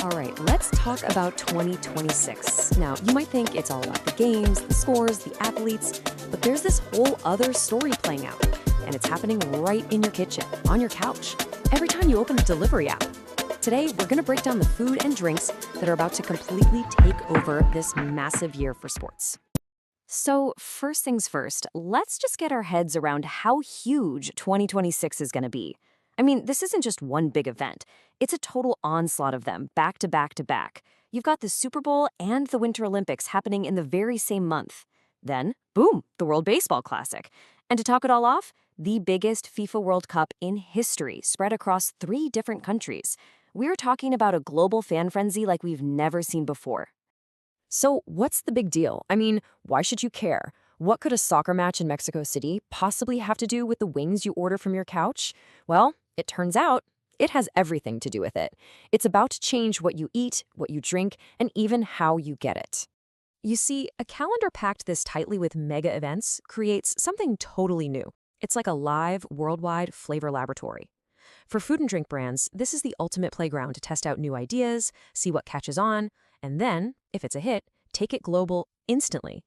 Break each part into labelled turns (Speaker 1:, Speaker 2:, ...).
Speaker 1: All right, let's talk about 2026. Now, you might think it's all about the games, the scores, the athletes, but there's this whole other story playing out, and it's happening right in your kitchen, on your couch, every time you open a delivery app. Today, we're going to break down the food and drinks that are about to completely take over this massive year for sports. So, first things first, let's just get our heads around how huge 2026 is going to be. I mean, this isn't just one big event. It's a total onslaught of them, back to back to back. You've got the Super Bowl and the Winter Olympics happening in the very same month. Then, boom, the World Baseball Classic. And to top it all off, the biggest FIFA World Cup in history, spread across 3 different countries. We're talking about a global fan frenzy like we've never seen before. So, what's the big deal? I mean, why should you care? What could a soccer match in Mexico City possibly have to do with the wings you order from your couch? Well, it turns out it has everything to do with it. It's about to change what you eat, what you drink, and even how you get it. You see, a calendar packed this tightly with mega events creates something totally new. It's like a live, worldwide flavor laboratory. For food and drink brands, this is the ultimate playground to test out new ideas, see what catches on, and then, if it's a hit, take it global instantly.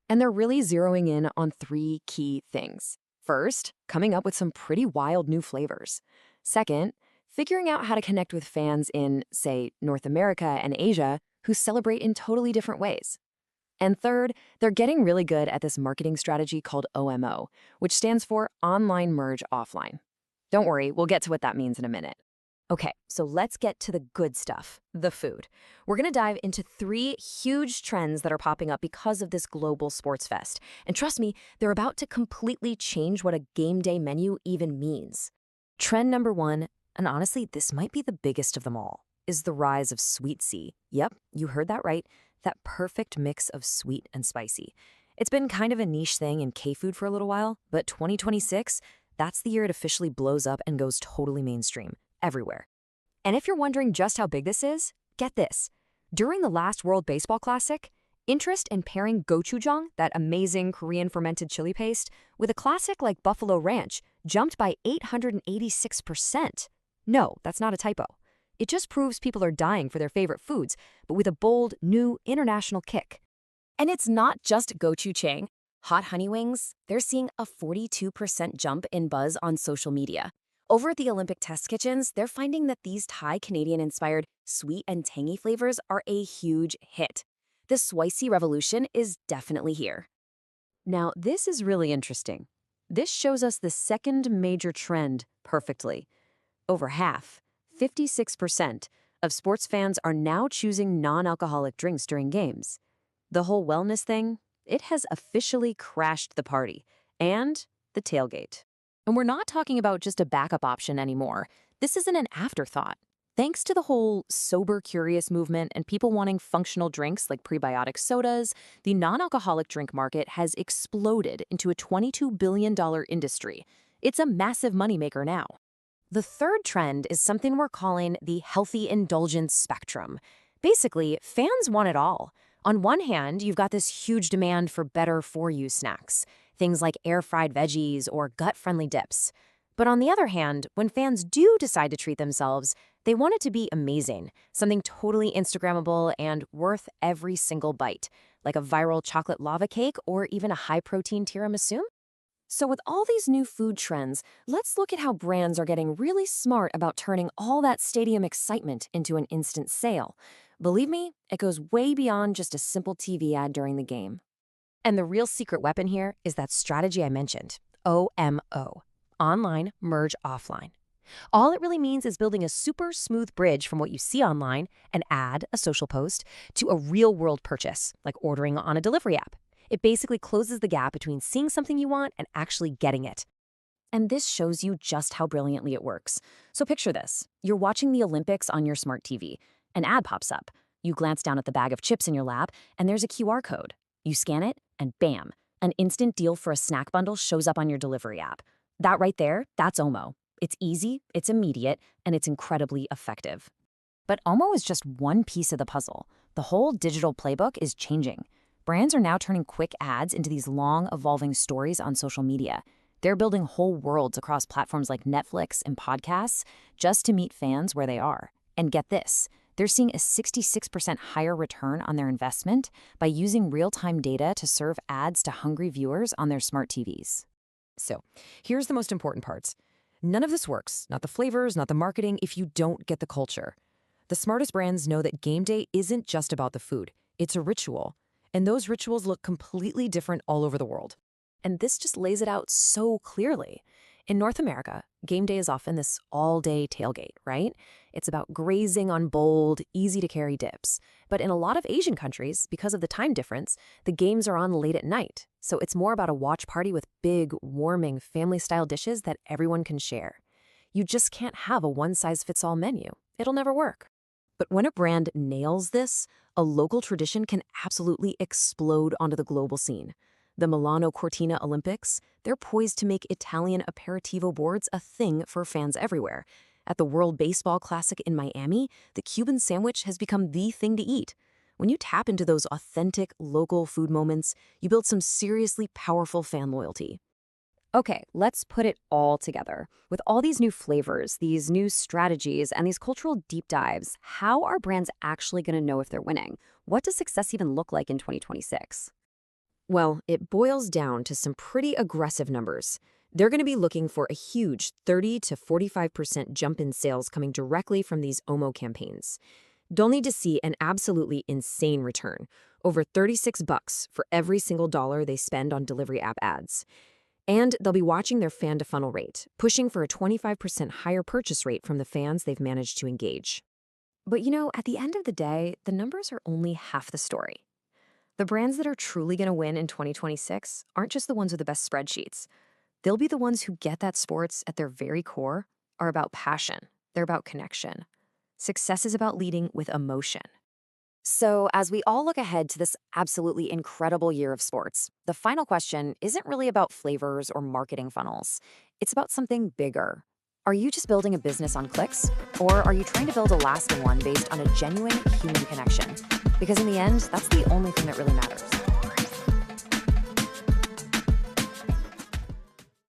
Speaker 1: And they're really zeroing in on 3 key things. First, coming up with some pretty wild new flavors. Second, figuring out how to connect with fans in, say, North America and Asia who celebrate in totally different ways. And third, they're getting really good at this marketing strategy called OMO, which stands for Online Merge Offline. Don't worry, we'll get to what that means in a minute. Okay, so let's get to the good stuff, the food. We're going to dive into 3 huge trends that are popping up because of this global sports fest. And trust me, they're about to completely change what a game day menu even means. Trend number 1, and honestly, this might be the biggest of them all, is the rise of Swicy. Yep, you heard that right. That perfect mix of sweet and spicy. It's been kind of a niche thing in K-food for a little while, but 2026, that's the year it officially blows up and goes totally mainstream. Everywhere. And if you're wondering just how big this is, get this. During the last World Baseball Classic, interest in pairing gochujang, that amazing Korean fermented chili paste, with a classic like Buffalo Ranch jumped by 886%. No, that's not a typo. It just proves people are dying for their favorite foods, but with a bold, new international kick. And it's not just gochujang. Hot honey wings, they're seeing a 42% jump in buzz on social media. Over at the Olympic test kitchens, they're finding that these Thai-Canadian-inspired sweet and tangy flavors are a huge hit. The Swicy revolution is definitely here. Now, this is really interesting. This shows us the second major trend perfectly. Over half, 56%, of sports fans are now choosing non-alcoholic drinks during games. The whole wellness thing, it has officially crashed the party and the tailgate. And we're not talking about just a backup option anymore. This isn't an afterthought. Thanks to the whole sober curious movement and people wanting functional drinks like prebiotic sodas, the non-alcoholic drink market has exploded into a $22 billion industry. It's a massive moneymaker now. The third trend is something we're calling the healthy indulgence spectrum. Basically, fans want it all. On one hand, you've got this huge demand for better-for-you snacks, things like air-fried veggies or gut-friendly dips. But on the other hand, when fans do decide to treat themselves, they want it to be amazing, something totally Instagrammable and worth every single bite, like a viral chocolate lava cake or even a high-protein tiramisu. So with all these new food trends, let's look at how brands are getting really smart about turning all that stadium excitement into an instant sale. Believe me, it goes way beyond just a simple TV ad during the game. And the real secret weapon here is that strategy I mentioned, OMO, Online Merge Offline. All it really means is building a super smooth bridge from what you see online, an ad, a social post, to a real-world purchase, like ordering on a delivery app. It basically closes the gap between seeing something you want and actually getting it. And this shows you just how brilliantly it works. So picture this. You're watching the Olympics on your smart TV. An ad pops up. You glance down at the bag of chips in your lap, and there's a QR code. You scan it, and bam, an instant deal for a snack bundle shows up on your delivery app. That right there, that's OMO. It's easy, it's immediate, and it's incredibly effective. But OMO is just one piece of the puzzle. The whole digital playbook is changing. Brands are now turning quick ads into these long, evolving stories on social media. They're building whole worlds across platforms like Netflix and podcasts just to meet fans where they are. And get this, they're seeing a 66% higher return on their investment by using real-time data to serve ads to hungry viewers on their smart TVs. So, here's the most important parts. None of this works, not the flavors, not the marketing, if you don't get the culture. The smartest brands know that game day isn't just about the food. It's a ritual. And those rituals look completely different all over the world. And this just lays it out so clearly. In North America, game day is often this all-day tailgate, right? It's about grazing on bold, easy-to-carry dips. But in a lot of Asian countries, because of the time difference, the games are on late at night. So it's more about a watch party with big, warming, family-style dishes that everyone can share. You just can't have a one-size-fits-all menu. It'll never work. But when a brand nails this, a local tradition can absolutely explode onto the global scene. The Milano Cortina Olympics, they're poised to make Italian aperitivo boards a thing for fans everywhere. At the World Baseball Classic in Miami, the Cuban sandwich has become the thing to eat. When you tap into those authentic, local food moments, you build some seriously powerful fan loyalty. Okay, let's put it all together. With all these new flavors, these new strategies, and these cultural deep dives, how are brands actually going to know if they're winning? What does success even look like in 2026? Well, it boils down to some pretty aggressive numbers. They're going to be looking for a huge 30 to 45% jump in sales coming directly from these OMO campaigns. They'll need to see an absolutely insane return, over $36 for every single dollar they spend on delivery app ads. And they'll be watching their fan-to-funnel rate, pushing for a 25% higher purchase rate from the fans they've managed to engage. But at the end of the day, the numbers are only half the story. The brands that are truly going to win in 2026 aren't just the ones with the best spreadsheets. They'll be the ones who get that sports at their very core are about passion. They're about connection. Success is about leading with emotion. So as we all look ahead to this absolutely incredible year of sports, the final question isn't really about flavors or marketing funnels. It's about something bigger. Are you just building a business on clicks? Or are you trying to build a lasting one based on a genuine human connection? Because in the end, that's the only thing that really matters.